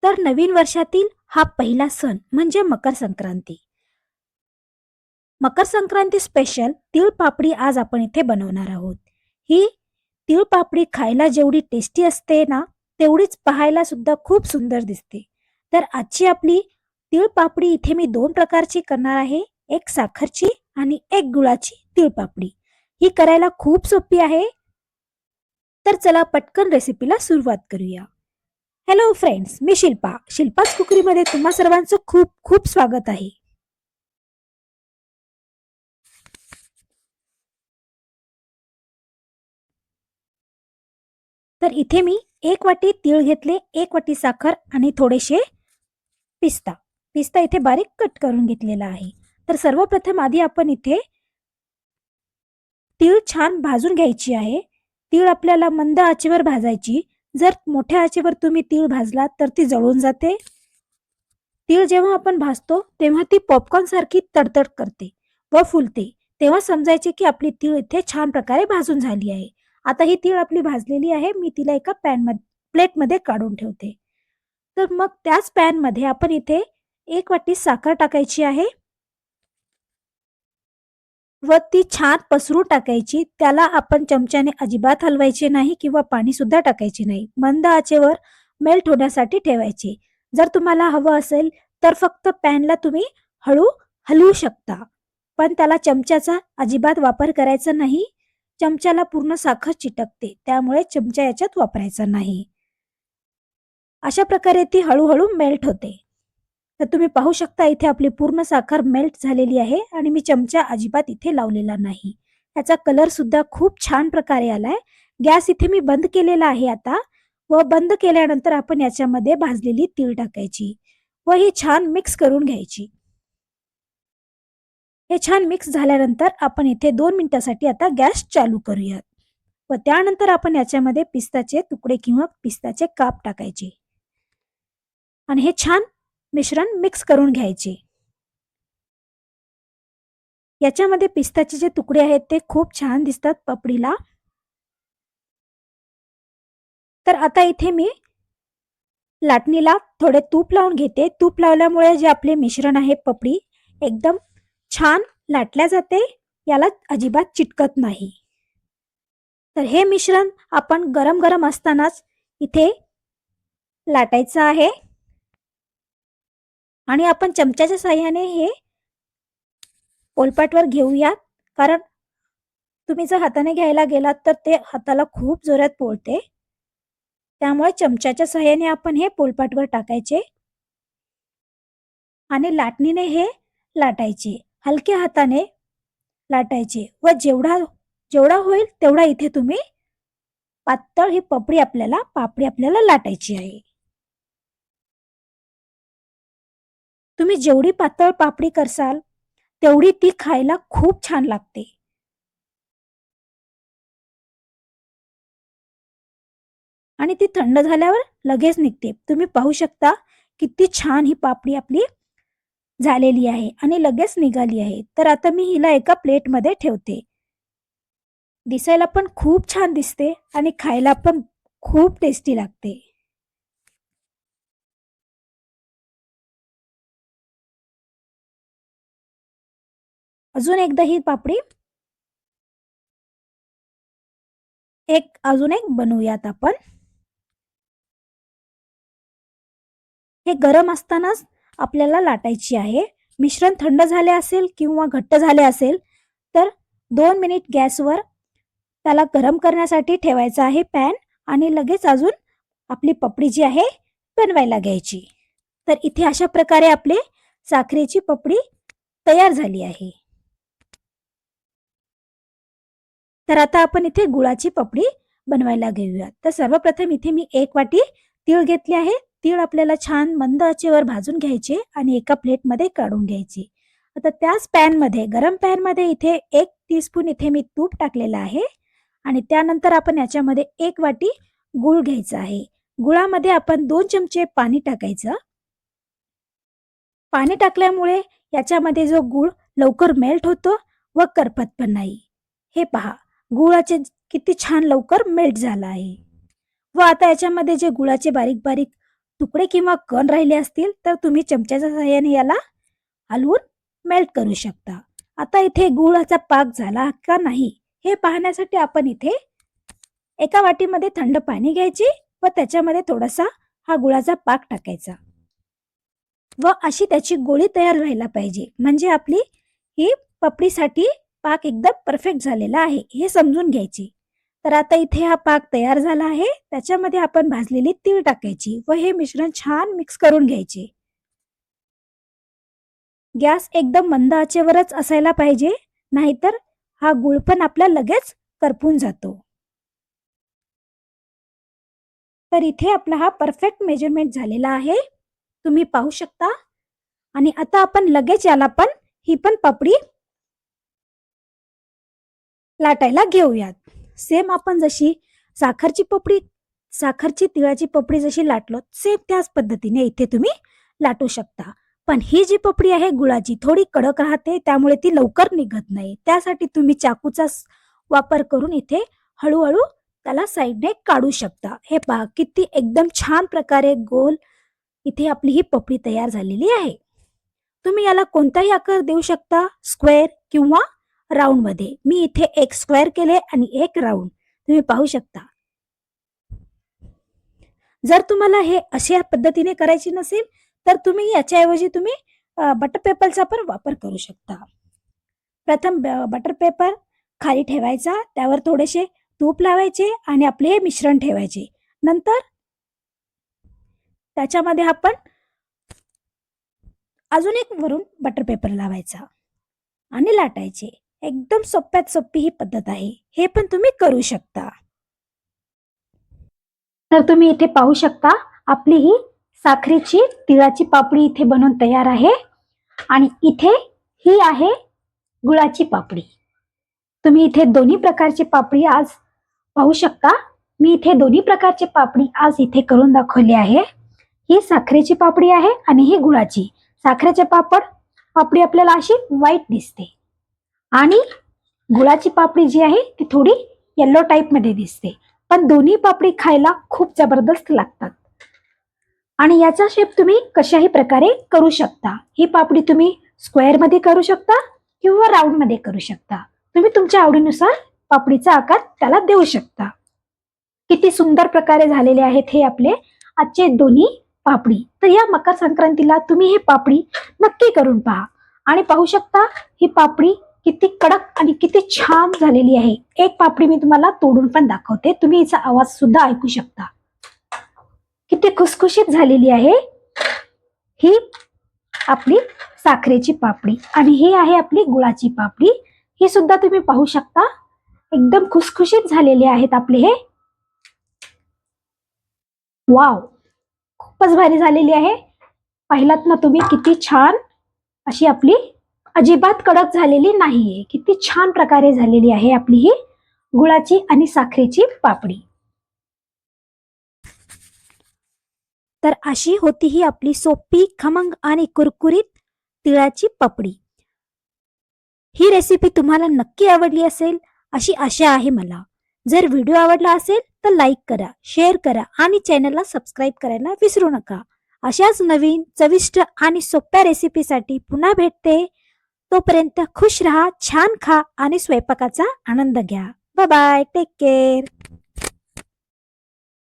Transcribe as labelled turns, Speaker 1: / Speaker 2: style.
Speaker 1: तर नवीन वर्षातील हा पहिला सण म्हणजे मकर संक्रांती. मकर संक्रांती स्पेशल तीळ पापडी आज आपण इथे बनवणार आहोत. ही तीळ पापडी खायला जेवढी टेस्टी असते ना, तेवढीच पाहायला सुद्धा खूप सुंदर दिसते. तर आजची आपली तीळ पापडी इथे मी 2 प्रकारची करणार आहे. एक साखरची आणि एक गुळाची तीळ पापडी. ही करायला खूप सोपी आहे. तर चला पटकन रेसिपीला सुरुवात करूया. हॅलो फ्रेंड्स, मी शिल्पा. शिल्पाच कुकरीमध्ये तुम्हा सर्वांचं खूप खूप स्वागत आहे. तर इथे मी 1 वाटी तीळ घेतले, 1 वाटी साखर आणि थोडेसे पिस्ता. पिस्ता इथे बारीक कट करून घेतलेला आहे. तर सर्वप्रथम आधी आपण इथे तीळ छान भाजून घ्यायची आहे. तीळ आपल्याला मंद आचेवर भाजायची. जर मोठ्या आचेवर तुम्ही तीळ भाजलात तर ती जळून जाते. तीळ जेव्हा आपण भाजतो तेव्हा ती पॉपकॉर्न सारखी तडतड करते व फुलते. तेव्हा समजायचे की आपली तीळ इथे छान प्रकारे भाजून झाली आहे. आता ही तीळ आपली भाजलेली आहे. मी तिला एका प्लेटमध्ये काढून ठेवते. तर मग त्याच पॅनमध्ये आपण इथे 1 वाटी साखर टाकायची आहे व ती छान पसरून टाकायची. त्याला आपण चमच्याने अजिबात हलवायचे नाही किंवा पाणी सुद्धा टाकायचे नाही. मंद आचेवर मेल्ट होण्यासाठी ठेवायचे. जर तुम्हाला हवं असेल तर फक्त पॅनला तुम्ही हळू हलवू शकता. पण त्याला चमच्याचा अजिबात वापर करायचा नाही. चमच्याला पूर्ण साखर चिटकते. त्यामुळे चमचा याच्यात वापरायचा नाही. अशा प्रकारे ती हळूहळू मेल्ट होते. तर तुम्ही पाहू शकता इथे आपली पूर्ण साखर मेल्ट झालेली आहे आणि मी चमचा अजिबात इथे लावलेला नाही. त्याचा कलर सुद्धा खूप छान प्रकारे आलाय. गॅस इथे मी बंद केलेला आहे आता व बंद केल्यानंतर आपण याच्यामध्ये भाजलेली तीळ टाकायची व ही छान मिक्स करून घ्यायची. हे छान मिक्स झाल्यानंतर आपण इथे 2 मिनिटासाठी आता गॅस चालू करूयात व त्यानंतर आपण याच्यामध्ये पिस्ताचे तुकडे किंवा पिस्ताचे काप टाकायचे आणि हे छान मिश्रण मिक्स करून घ्यायचे. याच्यामध्ये पिस्ताचे जे तुकडे आहेत ते खूप छान दिसतात पापडीला. तर आता इथे मी लाटणीला थोडे तूप लावून घेते. तूप लावल्यामुळे जे आपले मिश्रण आहे पापडी एकदम छान लाटल्या जाते. याला अजिबात चिटकत नाही. तर हे मिश्रण आपण गरम गरम असतानाच इथे लाटायचं आहे आणि आपण चमच्याच्या साहाय्याने हे पोलपाटवर घेऊयात. कारण तुम्ही जर हाताने घ्यायला गेलात तर ते हाताला खूप जोरात पोळते. त्यामुळे चमच्याच्या साहाय्याने आपण हे पोलपाटवर टाकायचे आणि लाटणीने हे लाटायचे. हलक्या हाताने लाटायचे व जेवढा जेवढा होईल तेवढा इथे तुम्ही पातळ ही पापडी आपल्याला लाटायची आहे. तुम्ही जेवढी पातळ पापडी करसाल तेवढी ती खायला खूप छान लागते. आणि ती थंड झाल्यावर लगेच निघते. तुम्ही पाहू शकता किती छान ही पापडी आपली झालेली आहे आणि लगेच निघाली आहे. तर आता मी हिला एका प्लेटमध्ये ठेवते. दिसायला पण खूप छान दिसते आणि खायला पण खूप टेस्टी लागते. अजून एकदा ही पापडी अजून एक बनवूयात आपण. हे गरम असतानाच आपल्याला लाटायची आहे. मिश्रण थंड झाले असेल किंवा घट्ट झाले असेल तर 2 मिनिट गॅसवर त्याला गरम करण्यासाठी ठेवायचा आहे पॅन आणि लगेच अजून आपली पापडी जी आहे बनवायला घ्यायची. तर इथे अशा प्रकारे आपले साखरेची पापडी तयार झाली आहे. तर आता आपण इथे गुळाची पापडी बनवायला घेऊया. तर सर्वप्रथम इथे मी 1 वाटी तीळ घेतले आहे. तीळ आपल्याला छान मंद आचेवर भाजून घ्यायचे आणि एका प्लेटमध्ये काढून घ्यायचे. आता त्याच पॅनमध्ये गरम पॅनमध्ये इथे 1 टीस्पून इथे मी तूप टाकलेलं आहे आणि त्यानंतर आपण याच्यामध्ये 1 वाटी गूळ घ्यायचा आहे. गुळामध्ये आपण 2 चमचे पाणी टाकायचं. पाणी टाकल्यामुळे याच्यामध्ये जो गूळ लवकर मेल्ट होतो व करपत पण नाही. हे पहा, गुळाचे किती छान लवकर मेल्ट झाला आहे. व आता याच्यामध्ये जे गुळाचे बारीक बारीक तुकडे किंवा कण राहिले असतील तर तुम्ही चमच्याच्या सहाय्याने याला हलवून मेल्ट करू शकता. आता इथे गुळाचा पाक झाला का नाही हे पाहण्यासाठी आपण इथे एका वाटीमध्ये थंड पाणी घ्यायचे व त्याच्यामध्ये थोडासा हा गुळाचा पाक टाकायचा व अशी त्याची गोळी तयार व्हायला पाहिजे, म्हणजे आपली ही पपडीसाठी पाक एकदम परफेक्ट झालेला आहे हे समजून घ्यायचे. तर आता इथे हा पाक तयार झाला आहे. त्याच्यामध्ये आपण भाजलेली तीळ टाकायची व हे मिश्रण छान मिक्स करून घ्यायचे. गॅस एकदम मंद आचेवरच असायला पाहिजे, नाहीतर हा गुळ पण आपला लगेच करपून जातो. तर इथे आपला हा परफेक्ट मेजरमेंट झालेला आहे, तुम्ही पाहू शकता. आणि आता आपण लगेच याला पण ही पण पपडी लाटायला घेऊयात. सेम आपण जशी साखरची तिळाची पपडी जशी लाटलो सेम त्याच पद्धतीने इथे तुम्ही लाटू शकता. पण ही जी पपडी आहे गुळाची थोडी कडक राहते, त्यामुळे ती लवकर निघत नाही. त्यासाठी तुम्ही चाकूचा वापर करून इथे हळूहळू त्याला साईडने काढू शकता. हे पहा किती एकदम छान प्रकारे गोल इथे आपली ही पपडी तयार झालेली आहे. तुम्ही याला कोणताही आकार देऊ शकता, स्क्वेअर किंवा राऊंड मध्ये. मी इथे एक स्क्वेअर केले आणि एक राऊंड, तुम्ही पाहू शकता. जर तुम्हाला हे अशा पद्धतीने करायची नसेल तर तुम्ही याच्याऐवजी तुम्ही बटर पेपरचा पण वापर करू शकता. प्रथम बटर पेपर खाली ठेवायचा, त्यावर थोडेसे तूप लावायचे आणि आपले हे मिश्रण ठेवायचे. नंतर त्याच्यामध्ये आपण अजून एक वरून बटर पेपर लावायचा आणि लाटायचे. एकदम सोप्यात सोपी ही पद्धत आहे, हे पण तुम्ही करू शकता. तर तुम्ही इथे पाहू शकता आपली ही साखरेची तिळाची पापडी इथे बनवून तयार आहे. आणि इथे ही आहे गुळाची पापडी. तुम्ही इथे दोन्ही प्रकारची पापडी आज पाहू शकता. मी इथे दोन्ही प्रकारची पापडी आज इथे करून दाखवली आहे. ही साखरेची पापडी आहे आणि ही गुळाची. साखरेचे पापडी आपल्याला अशी व्हाईट दिसते आणि गुळाची पापडी जी आहे ती थोडी येलो टाईप मध्ये दिसते. पण दोन्ही पापडी खायला खूप जबरदस्त लागतात आणि याचा शेप तुम्ही कशाही प्रकारे करू शकता. ही पापडी तुम्ही स्क्वेअर मध्ये करू शकता किंवा राऊंड मध्ये करू शकता. तुम्ही तुमच्या आवडीनुसार पापडीचा आकार त्याला देऊ शकता. किती सुंदर प्रकारे झालेले आहेत हे आपले आजचे दोन्ही पापडी. तर या मकर संक्रांतीला तुम्ही हे पापडी नक्की करून पहा आणि पाहू शकता ही पापडी किती कडक आणि किती छान झालेली आहे. एक पापडी मी तुम्हाला तोडून पण दाखवते, तुम्ही याचा आवाज सुद्धा ऐकू शकता. किती खुसखुशीत झालेली आहे ही आपली साखरेची पापडी. आणि ही आहे आपली गुळाची पापडी. ही सुद्धा तुम्ही पाहू शकता एकदम खुसखुशीत झालेले आहेत आपले हे. वाव, खूपच भारी झालेली आहे. पाहिलात ना तुम्ही किती छान अशी आपली अजिबात कडक झालेली नाहीये. किती छान प्रकारे झालेली आहे आपली ही गुळाची आणि साखरेची पापडी. तर अशी होती ही आपली सोपी, खमंग आणि कुरकुरीत तिळाची पपडी. ही रेसिपी तुम्हाला नक्की आवडली असेल अशी आशा आहे मला. जर व्हिडिओ आवडला असेल तर लाईक करा, शेअर करा आणि चॅनलला सबस्क्राईब करायला विसरू नका. अशाच नवीन चविष्ट आणि सोप्या रेसिपीसाठी पुन्हा भेटते. तोपर्यंत खुश रहा, छान खा आणि स्वयंपाकाचा आनंद घ्या. Bye bye, take care.